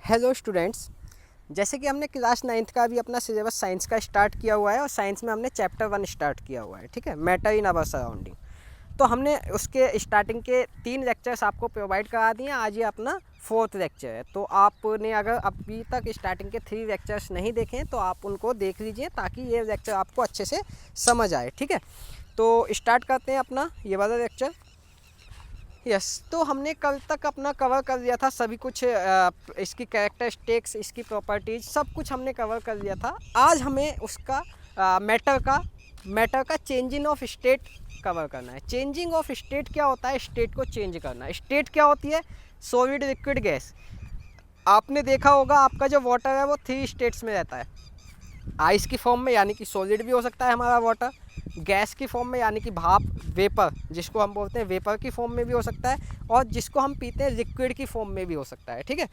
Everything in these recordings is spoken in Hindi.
हेलो स्टूडेंट्स, जैसे कि हमने क्लास 9th का भी अपना सिलेबस साइंस का स्टार्ट किया हुआ है और साइंस में हमने चैप्टर 1 स्टार्ट किया हुआ है। ठीक है, मैटर इन आवर सराउंडिंग। तो हमने उसके स्टार्टिंग के 3 लेक्चर्स आपको प्रोवाइड करा दिए। आज ये अपना 4th लेक्चर है। तो आपने अगर अभी तक स्टार्टिंग के 3 लेक्चर्स नहीं देखे तो आप उनको देख लीजिए ताकि ये लेक्चर आपको अच्छे से समझ आए। ठीक है, तो स्टार्ट करते हैं अपना ये वाला लेक्चर। यस, तो हमने कल तक अपना कवर कर लिया था सभी कुछ, इसकी कैरेक्टरिस्टिक्स, इसकी प्रॉपर्टीज़, सब कुछ हमने कवर कर लिया था। आज हमें उसका मैटर का चेंजिंग ऑफ स्टेट कवर करना है। चेंजिंग ऑफ स्टेट क्या होता है? स्टेट को चेंज करना। स्टेट क्या होती है? Solid, liquid, gas. आपने देखा होगा आपका जो वाटर है वो 3 स्टेट्स में रहता है। आइस की फॉर्म में, यानी कि सॉलिड भी हो सकता है हमारा वाटर। गैस की फॉर्म में, यानी कि भाप, वेपर, जिसको हम बोलते हैं, वेपर की फॉर्म में भी हो सकता है। और जिसको हम पीते हैं, लिक्विड की फॉर्म में भी हो सकता है। ठीक है,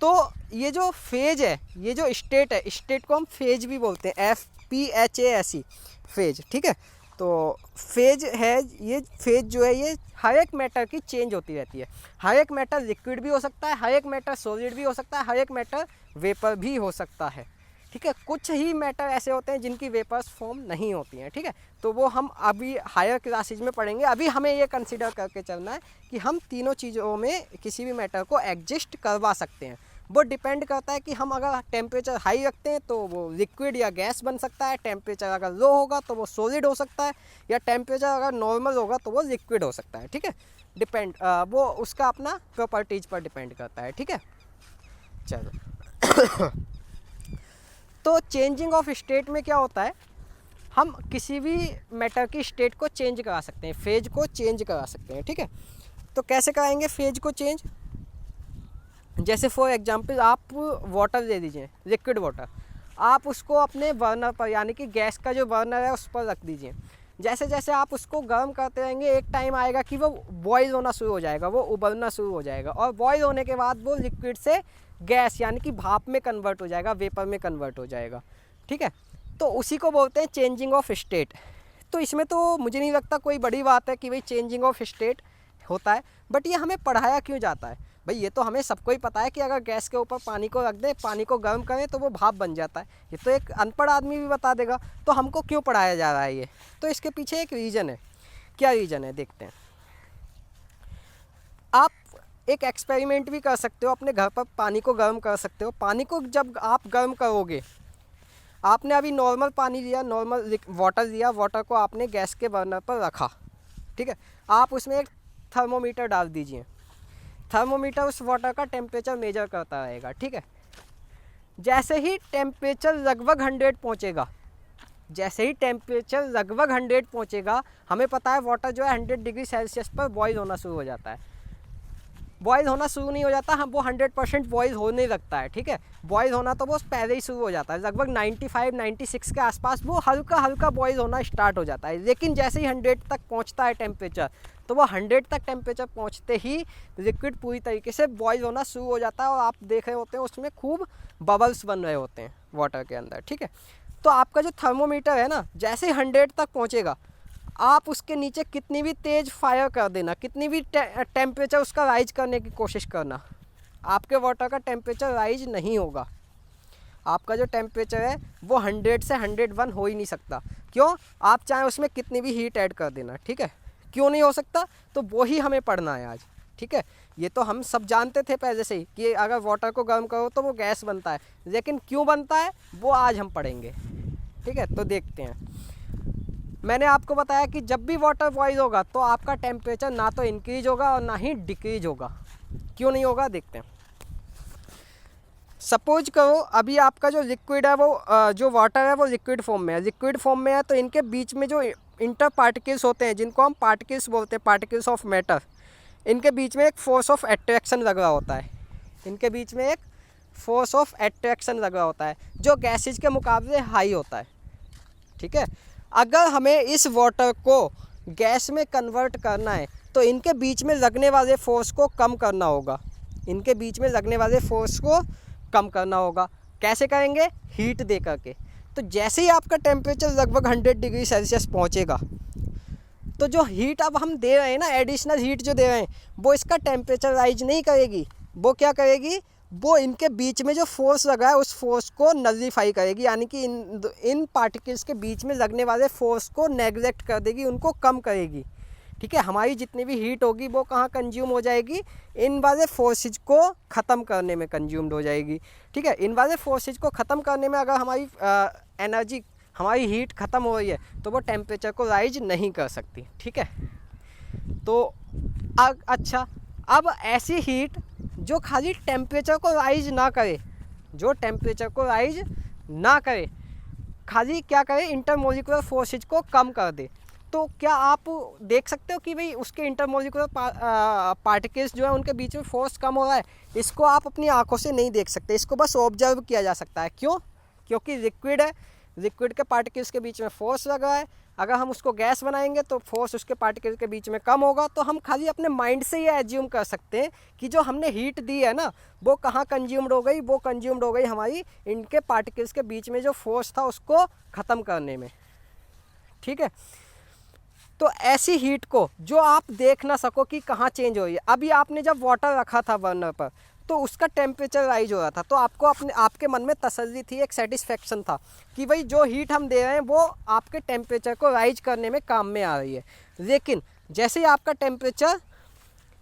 तो ये जो फेज है, ये जो स्टेट है, स्टेट को हम फेज भी बोलते हैं, FPHASE, फेज। ठीक है, तो फेज है, ये फेज जो है ये हर एक मैटर की चेंज होती रहती है। हर एक मैटर लिक्विड भी हो सकता है, हर एक मैटर सॉलिड भी हो सकता है, हर एक मैटर वेपर भी हो सकता है। ठीक है, कुछ ही मैटर ऐसे होते हैं जिनकी वेपर्स फॉर्म नहीं होती हैं। ठीक है, तो वो हम अभी हायर क्लासेज में पढ़ेंगे। अभी हमें ये कंसीडर करके चलना है कि हम तीनों चीज़ों में किसी भी मैटर को एडजस्ट करवा सकते हैं। वो डिपेंड करता है कि हम अगर टेम्परेचर हाई रखते हैं तो वो लिक्विड या गैस बन सकता है, टेम्परेचर अगर लो होगा तो वो सॉलिड हो सकता है, या टेम्परेचर अगर नॉर्मल होगा तो वो लिक्विड हो सकता है। ठीक है, वो उसका अपना प्रॉपर्टीज़ पर डिपेंड करता है। ठीक है, चलो। तो चेंजिंग ऑफ स्टेट में क्या होता है? हम किसी भी मैटर की स्टेट को चेंज करा सकते हैं, फेज को चेंज करा सकते हैं। ठीक है, तो कैसे कराएंगे फेज को चेंज? जैसे फॉर एग्जांपल आप वाटर ले लीजिए, लिक्विड वाटर, आप उसको अपने बर्नर पर, यानी कि गैस का जो बर्नर है उस पर रख दीजिए। जैसे जैसे आप उसको गर्म करते रहेंगे, एक टाइम आएगा कि वो बॉयल होना शुरू हो जाएगा, वो उबलना शुरू हो जाएगा, और बॉयल होने के बाद वो लिक्विड से गैस, यानी कि भाप में कन्वर्ट हो जाएगा, वेपर में कन्वर्ट हो जाएगा। ठीक है, तो उसी को बोलते हैं चेंजिंग ऑफ स्टेट। तो इसमें तो मुझे नहीं लगता कोई बड़ी बात है कि भाई चेंजिंग ऑफ स्टेट होता है, बट ये हमें पढ़ाया क्यों जाता है? भाई ये तो हमें सबको ही पता है कि अगर गैस के ऊपर पानी को रख दें, पानी को गर्म करें तो वो भाप बन जाता है। ये तो एक अनपढ़ आदमी भी बता देगा, तो हमको क्यों पढ़ाया जा रहा है ये? तो इसके पीछे एक रीज़न है। क्या रीज़न है देखते हैं। आप एक एक्सपेरिमेंट भी कर सकते हो, अपने घर पर पानी को गर्म कर सकते हो। पानी को जब आप गर्म करोगे, आपने अभी नॉर्मल पानी लिया, नॉर्मल वाटर लिया, वाटर को आपने गैस के बर्नर पर रखा। ठीक है, आप उसमें एक थर्मोमीटर डाल दीजिए। थर्मोमीटर उस वाटर का टेम्परेचर मेजर करता रहेगा। ठीक है, जैसे ही टेम्परेचर लगभग 100 पहुँचेगा, जैसे ही टेम्परेचर लगभग 100 पहुँचेगा, हमें पता है वाटर जो है 100 डिग्री सेल्सियस पर बॉयल होना शुरू हो जाता है। बॉयल होना शुरू नहीं हो जाता, हम वो 100% बॉयल होने लगता है। ठीक है, बॉयल होना तो वो पहले ही शुरू हो जाता है, लगभग 95-96 के आसपास वो हल्का हल्का बॉयल होना स्टार्ट हो जाता है। लेकिन जैसे ही 100 तक पहुंचता है टेम्परेचर, तो वो 100 तक टेम्परेचर पहुंचते ही लिक्विड पूरी तरीके से बॉयल होना शुरू हो जाता है, और आप देख रहे होते हैं उसमें खूब बबल्स बन रहे होते हैं वाटर के अंदर। ठीक है, तो आपका जो थर्मोमीटर है ना, जैसे ही 100 तक पहुँचेगा, आप उसके नीचे कितनी भी तेज़ फायर कर देना, कितनी भी टेम्परेचर उसका राइज करने की कोशिश करना, आपके वाटर का टेम्परेचर राइज नहीं होगा। आपका जो टेम्परेचर है वो 100 से 101 हो ही नहीं सकता। क्यों? आप चाहे उसमें कितनी भी हीट ऐड कर देना। ठीक है, क्यों नहीं हो सकता? तो वो ही हमें पढ़ना है आज। ठीक है, ये तो हम सब जानते थे पहले से ही कि अगर वाटर को गर्म करो तो वो गैस बनता है, लेकिन क्यों बनता है वो आज हम पढ़ेंगे। ठीक है, तो देखते हैं। मैंने आपको बताया कि जब भी वाटर बॉयल होगा तो आपका टेम्परेचर ना तो इंक्रीज होगा और ना ही डिक्रीज होगा। क्यों नहीं होगा देखते हैं। सपोज करो अभी आपका जो लिक्विड है वो जो वाटर है वो लिक्विड फॉर्म में है, लिक्विड फॉर्म में है, तो इनके बीच में जो इंटर पार्टिकल्स होते हैं, जिनको हम पार्टिकल्स बोलते हैं, पार्टिकल्स ऑफ मैटर, इनके बीच में एक फोर्स ऑफ अट्रैक्शन लगा होता है। इनके बीच में एक फोर्स ऑफ अट्रैक्शन लगा होता है जो गैसेज के मुकाबले हाई होता है। ठीक है, अगर हमें इस वाटर को गैस में कन्वर्ट करना है तो इनके बीच में लगने वाले फोर्स को कम करना होगा। इनके बीच में लगने वाले फोर्स को कम करना होगा। कैसे करेंगे? हीट दे करके। तो जैसे ही आपका टेम्परेचर लगभग 100 डिग्री सेल्सियस पहुंचेगा, तो जो हीट अब हम दे रहे हैं ना, एडिशनल हीट जो दे रहे हैं, वो इसका टेम्परेचर राइज नहीं करेगी। वो क्या करेगी? वो इनके बीच में जो फोर्स लगा है उस फोर्स को नलिफाई करेगी, यानी कि इन पार्टिकल्स के बीच में लगने वाले फोर्स को नेग्लेक्ट कर देगी, उनको कम करेगी। ठीक है, हमारी जितनी भी हीट होगी वो कहाँ कंज्यूम हो जाएगी, इन वाले फोर्सेज को ख़त्म करने में कंज्यूम्ड हो जाएगी। ठीक है, इन वाले फोर्सेज को ख़त्म करने में अगर हमारी एनर्जी, हमारी हीट ख़त्म हो रही है तो वो टेम्परेचर को राइज नहीं कर सकती। ठीक है, तो अच्छा, अब ऐसी हीट जो खाली टेम्परेचर को राइज ना करे, जो टेम्परेचर को राइज ना करे, खाली क्या करे, इंटरमोलिकुलर फोर्सेज को कम कर दे, तो क्या आप देख सकते हो कि भाई उसके इंटरमोलिकुलर पार्टिकल्स जो है उनके बीच में फोर्स कम हो रहा है? इसको आप अपनी आंखों से नहीं देख सकते, इसको बस ऑब्जर्व किया जा सकता है। क्यों? क्योंकि लिक्विड है, लिक्विड के पार्टिकल्स के बीच में फोर्स लगा है। अगर हम उसको गैस बनाएंगे तो फोर्स उसके पार्टिकल्स के बीच में कम होगा। तो हम खाली अपने माइंड से ये एज्यूम कर सकते हैं कि जो हमने हीट दी है ना, वो कहाँ कंज्यूम्ड हो गई, वो कंज्यूम्ड हो गई हमारी इनके पार्टिकल्स के बीच में जो फोर्स था उसको ख़त्म करने में। ठीक है, तो ऐसी हीट को जो आप देख ना सको कि कहाँ चेंज हो रही है, अभी आपने जब वाटर रखा था बर्नर पर तो उसका टेम्परेचर राइज हो रहा था, तो आपको आपके मन में तसल्ली थी, एक सेटिस्फेक्शन था कि भाई जो हीट हम दे रहे हैं वो आपके टेम्परेचर को राइज करने में काम में आ रही है। लेकिन जैसे ही आपका टेम्परेचर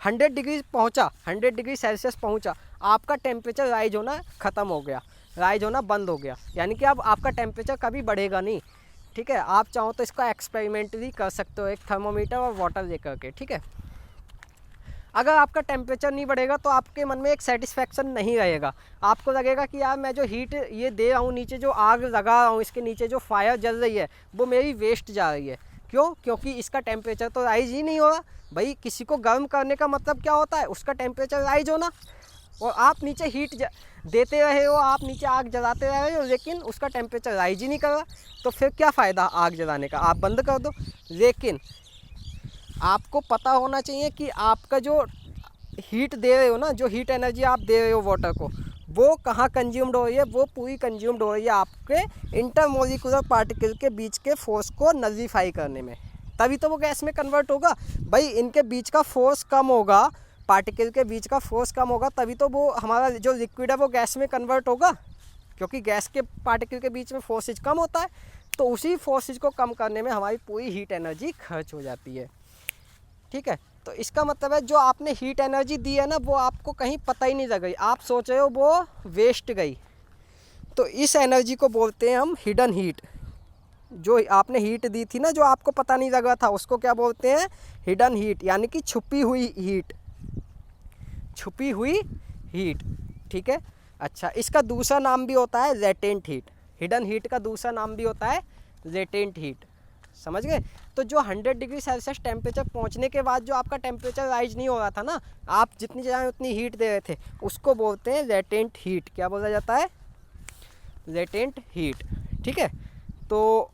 100 डिग्री पहुँचा, 100 डिग्री सेल्सियस पहुँचा, आपका टेम्परेचर राइज होना ख़त्म हो गया, राइज होना बंद हो गया, यानी कि अब आपका टेम्परेचर कभी बढ़ेगा नहीं। ठीक है, आप चाहो तो इसका एक्सपेरिमेंट भी कर सकते हो एक थर्मोमीटर और वाटर लेकर के। ठीक है, अगर आपका टेम्परेचर नहीं बढ़ेगा तो आपके मन में एक सेटिस्फेक्शन नहीं रहेगा, आपको लगेगा कि यार मैं जो हीट ये दे रहा हूँ, नीचे जो आग लगा रहा हूँ, इसके नीचे जो फायर जल रही है वो मेरी वेस्ट जा रही है। क्यों? क्योंकि इसका टेम्परेचर तो राइज ही नहीं हो रहा। भाई किसी को गर्म करने का मतलब क्या होता है? उसका टेम्परेचर राइज होना। और आप नीचे हीट देते रहे हो, आप नीचे आग जलाते रहे हो, लेकिन उसका टेम्परेचर राइज ही नहीं कर रहा, तो फिर क्या फ़ायदा आग जलाने का? आप बंद कर दो। लेकिन आपको पता होना चाहिए कि आपका जो हीट दे रहे हो ना, जो हीट एनर्जी आप दे रहे हो वाटर को, वो कहाँ कंज्यूम्ड हो रही है? वो पूरी कंज्यूम्ड हो रही है आपके इंटरमोलिकुलर पार्टिकल के बीच के फोर्स को नलिफाई करने में, तभी तो वो गैस में कन्वर्ट होगा। भाई इनके बीच का फोर्स कम होगा, पार्टिकल के बीच का फोर्स कम होगा, तभी तो वो हमारा जो लिक्विड है वो गैस में कन्वर्ट होगा, क्योंकि गैस के पार्टिकल के बीच में फोर्सेज कम होता है। तो उसी फोर्सेज को कम करने में हमारी पूरी हीट एनर्जी खर्च हो जाती है। ठीक है, तो इसका मतलब है जो आपने हीट एनर्जी दी है ना, वो आपको कहीं पता ही नहीं लग गई, आप सोच रहे हो वो वेस्ट गई। तो इस एनर्जी को बोलते हैं हम हिडन हीट। जो आपने हीट दी थी ना, जो आपको पता नहीं लगा था, उसको क्या बोलते हैं? हिडन हीट, यानी कि छुपी हुई हीट, छुपी हुई हीट। ठीक है, अच्छा, इसका दूसरा नाम भी होता है लेटेंट हीट। हिडन हीट का दूसरा नाम भी होता है लेटेंट हीट। समझ गए? तो जो 100 डिग्री सेल्सियस टेम्परेचर पहुंचने के बाद जो आपका टेम्परेचर राइज नहीं हो रहा था ना, आप जितनी चाहें उतनी हीट दे रहे थे, उसको बोलते हैं लेटेंट हीट। क्या बोला जाता है? Latent heat. ठीक है, तो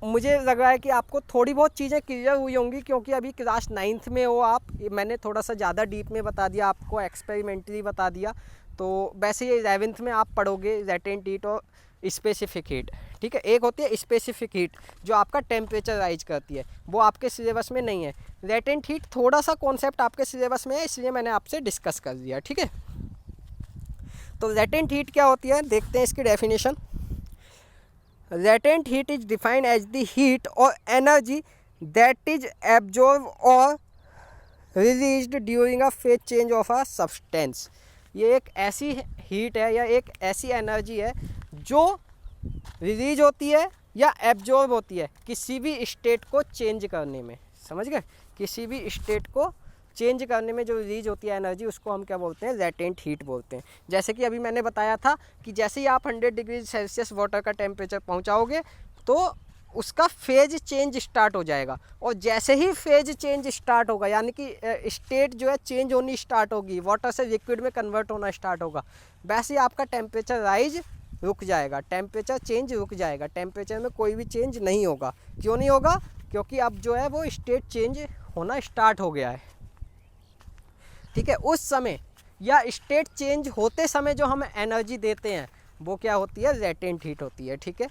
मुझे लग रहा है कि आपको थोड़ी बहुत चीज़ें क्लियर हुई होंगी, क्योंकि अभी क्लास 9th में हो आप। मैंने थोड़ा सा ज़्यादा डीप में बता दिया आपको, एक्सपेरिमेंटली बता दिया। तो वैसे ही 11th में आप पढ़ोगे लेटेंट हीट और स्पेसिफिक हीट। ठीक है, एक होती है स्पेसिफिक हीट जो आपका टेम्परेचर राइज करती है, वो आपके सिलेबस में नहीं है। लेटेंट हीट थोड़ा सा कॉन्सेप्ट आपके सिलेबस में है, इसलिए मैंने आपसे डिस्कस कर दिया। ठीक है, तो लेटेंट हीट क्या होती है, देखते हैं इसकी definition. Latent heat is defined as the heat or energy that is absorbed or released during a phase change of a substance। ये एक ऐसी हीट है या एक ऐसी एनर्जी है जो रिलीज होती है या एब्जॉर्ब होती है किसी भी स्टेट को चेंज करने में। समझ गए? किसी भी स्टेट को चेंज करने में जो रिलीज होती है एनर्जी, उसको हम क्या बोलते हैं? लेटेंट हीट बोलते हैं। जैसे कि अभी मैंने बताया था कि जैसे ही आप 100 डिग्री सेल्सियस वाटर का टेम्परेचर पहुंचाओगे तो उसका फेज चेंज स्टार्ट हो जाएगा, और जैसे ही फेज चेंज स्टार्ट होगा, यानी कि स्टेट जो है चेंज होनी स्टार्ट होगी, वाटर से लिक्विड में कन्वर्ट होना स्टार्ट होगा, वैसे ही आपका टेम्परेचर राइज रुक जाएगा, टेम्परेचर चेंज रुक जाएगा, टेम्परेचर में कोई भी चेंज नहीं होगा। क्यों नहीं होगा? क्योंकि अब जो है वो स्टेट चेंज होना स्टार्ट हो गया है। ठीक है, उस समय या स्टेट चेंज होते समय जो हम एनर्जी देते हैं वो क्या होती है? लेटेंट हीट होती है। ठीक है,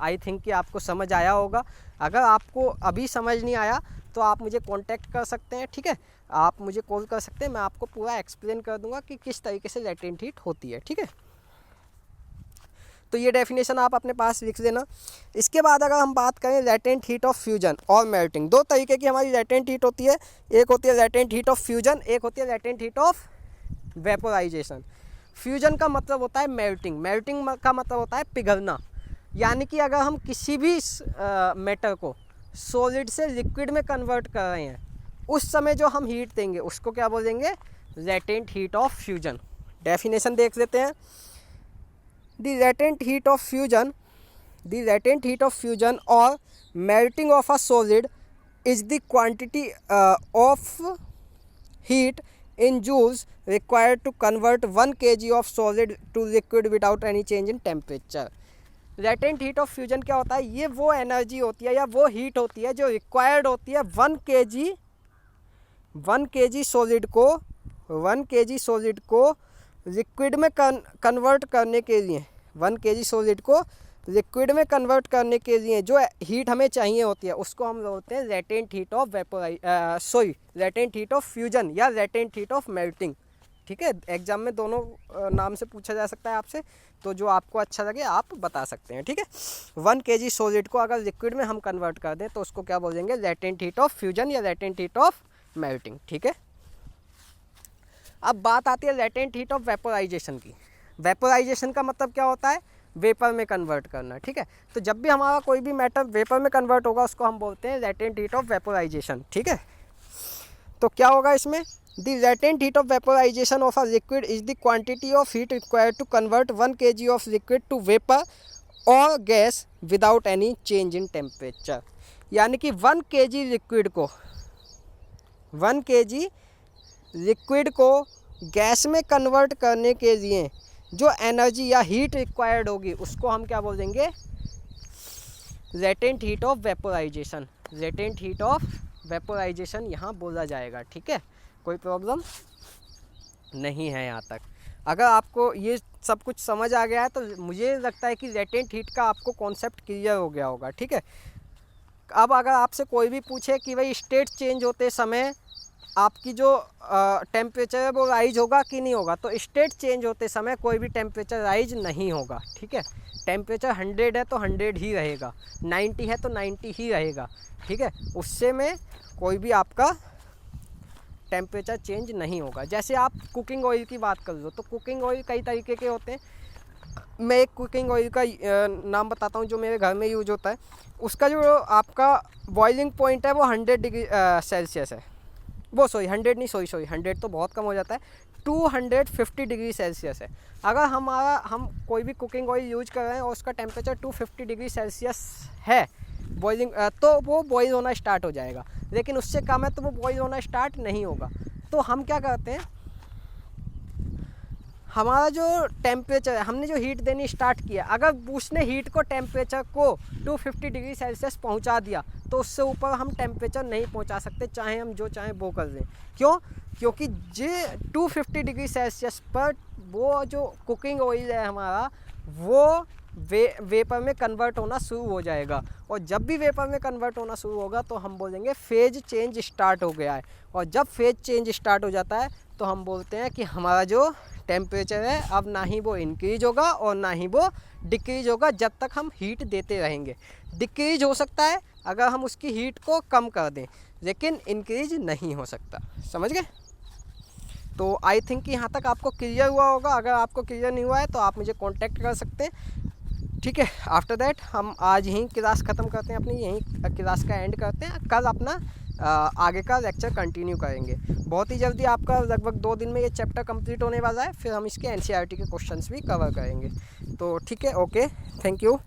आई थिंक कि आपको समझ आया होगा। अगर आपको अभी समझ नहीं आया तो आप मुझे कांटेक्ट कर सकते हैं। ठीक है, आप मुझे कॉल कर सकते हैं, मैं आपको पूरा एक्सप्लेन कर दूंगा कि किस तरीके से लैटेंट हीट होती है, ठीक है। तो ये डेफिनेशन आप अपने पास लिख देना। इसके बाद अगर हम बात करें लैटेंट हीट ऑफ फ्यूजन और मेल्टिंग, दो तरीके की हमारी लैटेंट हीट होती है, एक होती है लैटेंट हीट ऑफ फ्यूजन, एक होती है latent heat of vaporisation. Fusion का मतलब होता है मेल्टिंग, मेल्टिंग का मतलब होता है पिघलना। यानी कि अगर हम किसी भी मैटर को सॉलिड से लिक्विड में कन्वर्ट कर रहे हैं, उस समय जो हम हीट देंगे उसको क्या बोलेंगे, latent heat of fusion. Definition देख लेते हैं। The latent heat of fusion or melting of a solid is the quantity of heat in joules required to convert 1 kg of solid to liquid without any change in temperature. latent heat of fusion क्या होता है, ये वो एनर्जी होती है या वो हीट होती है जो रिक्वायर्ड होती है 1 kg सॉलिड को लिक्विड में कन्वर्ट करने के लिए, 1 kg सॉलिड को लिक्विड में कन्वर्ट करने के लिए जो हीट हमें चाहिए होती है उसको हम बोलते हैं latent heat of latent heat of fusion या लैटेंट हीट ऑफ मेल्टिंग, ठीक है। एग्जाम में दोनों नाम से पूछा जा सकता है आपसे, तो जो आपको अच्छा लगे आप बता सकते हैं, ठीक है। 1 kg सॉलिड को अगर लिक्विड में हम कन्वर्ट कर दें तो उसको क्या बोलेंगे, लैटेंट हीट ऑफ फ्यूजन या लैटेंट हीट ऑफ मेल्टिंग, ठीक है। अब बात आती है लैटेंट हीट ऑफ वेपोराइजेशन की। वेपोराइजेशन का मतलब क्या होता है, वेपर में कन्वर्ट करना, ठीक है। तो जब भी हमारा कोई भी मैटर वेपर में कन्वर्ट होगा उसको हम बोलते हैं लैटेंट हीट ऑफ वेपोराइजेशन, ठीक है। तो क्या होगा इसमें, the latent heat of vaporization of a liquid is the quantity of heat required to convert 1 kg of liquid to vapour और gas without any change in temperature. यानी कि 1 kg लिक्विड को गैस में कन्वर्ट करने के लिए जो एनर्जी या हीट रिक्वायर्ड होगी उसको हम क्या बोल देंगे, latent heat of vaporisation. Latent heat of vaporisation यहाँ बोला जाएगा, ठीक है। कोई प्रॉब्लम नहीं है यहाँ तक। अगर आपको ये सब कुछ समझ आ गया है तो मुझे लगता है कि लैटेंट हीट का आपको कॉन्सेप्ट क्लियर हो गया होगा, ठीक है। अब अगर आपसे कोई भी पूछे कि भाई स्टेट चेंज होते समय आपकी जो टेम्परेचर है वो राइज होगा कि नहीं होगा, तो स्टेट चेंज होते समय कोई भी टेम्परेचर राइज नहीं होगा, ठीक है। टेम्परेचर 100 है तो 100 ही रहेगा, 90 है तो 90 ही रहेगा, ठीक है। उससे में कोई भी आपका टेम्परेचर चेंज नहीं होगा। जैसे आप कुकिंग ऑयल की बात कर लो तो कुकिंग ऑयल कई तरीके के होते हैं। मैं एक कुकिंग ऑयल का नाम बताता हूँ जो मेरे घर में यूज होता है। उसका जो आपका बॉइलिंग पॉइंट है वो 100 डिग्री सेल्सियस है, वो 100 तो बहुत कम हो जाता है, 250 डिग्री सेल्सियस है। अगर हम कोई भी कुकिंग ऑयल यूज कर रहे हैं और उसका टेम्परेचर 250 डिग्री सेल्सियस है बॉइलिंग, तो वो बॉईल होना स्टार्ट हो जाएगा। लेकिन उससे कम है तो वो बॉईल होना स्टार्ट नहीं होगा। तो हम क्या करते हैं, हमारा जो टेम्परेचर है, हमने जो हीट देनी स्टार्ट किया, अगर उसने हीट को टेम्परेचर को 250 डिग्री सेल्सियस पहुंचा दिया तो उससे ऊपर हम टेम्परेचर नहीं पहुंचा सकते, चाहे हम जो चाहें वो कर दें। क्यों? क्योंकि जे 250 डिग्री सेल्सियस पर वो जो कुकिंग ऑयल है हमारा वो वेपर में कन्वर्ट होना शुरू हो जाएगा। और जब भी वेपर में कन्वर्ट होना शुरू होगा तो हम बोलेंगे फेज चेंज स्टार्ट हो गया है। और जब फेज चेंज स्टार्ट हो जाता है तो हम बोलते हैं कि हमारा जो टेम्परेचर है अब ना ही वो इंक्रीज होगा और ना ही वो डिक्रीज होगा जब तक हम हीट देते रहेंगे। डिक्रीज हो सकता है अगर हम उसकी हीट को कम कर दें, लेकिन इंक्रीज नहीं हो सकता। समझ गए? तो आई थिंक कि यहाँ तक आपको क्लियर हुआ होगा। अगर आपको क्लियर नहीं हुआ है तो आप मुझे कांटेक्ट कर सकते हैं, ठीक है। आफ्टर दैट हम आज यहीं क्लास ख़त्म करते हैं, अपनी यहीं क्लास का एंड करते हैं। कल अपना आगे का लेक्चर कंटिन्यू करेंगे। बहुत ही जल्दी आपका लगभग 2 दिन में ये चैप्टर कंप्लीट होने वाला है। फिर हम इसके NCERT के क्वेश्चंस भी कवर करेंगे। तो ठीक है, ओके, थैंक यू।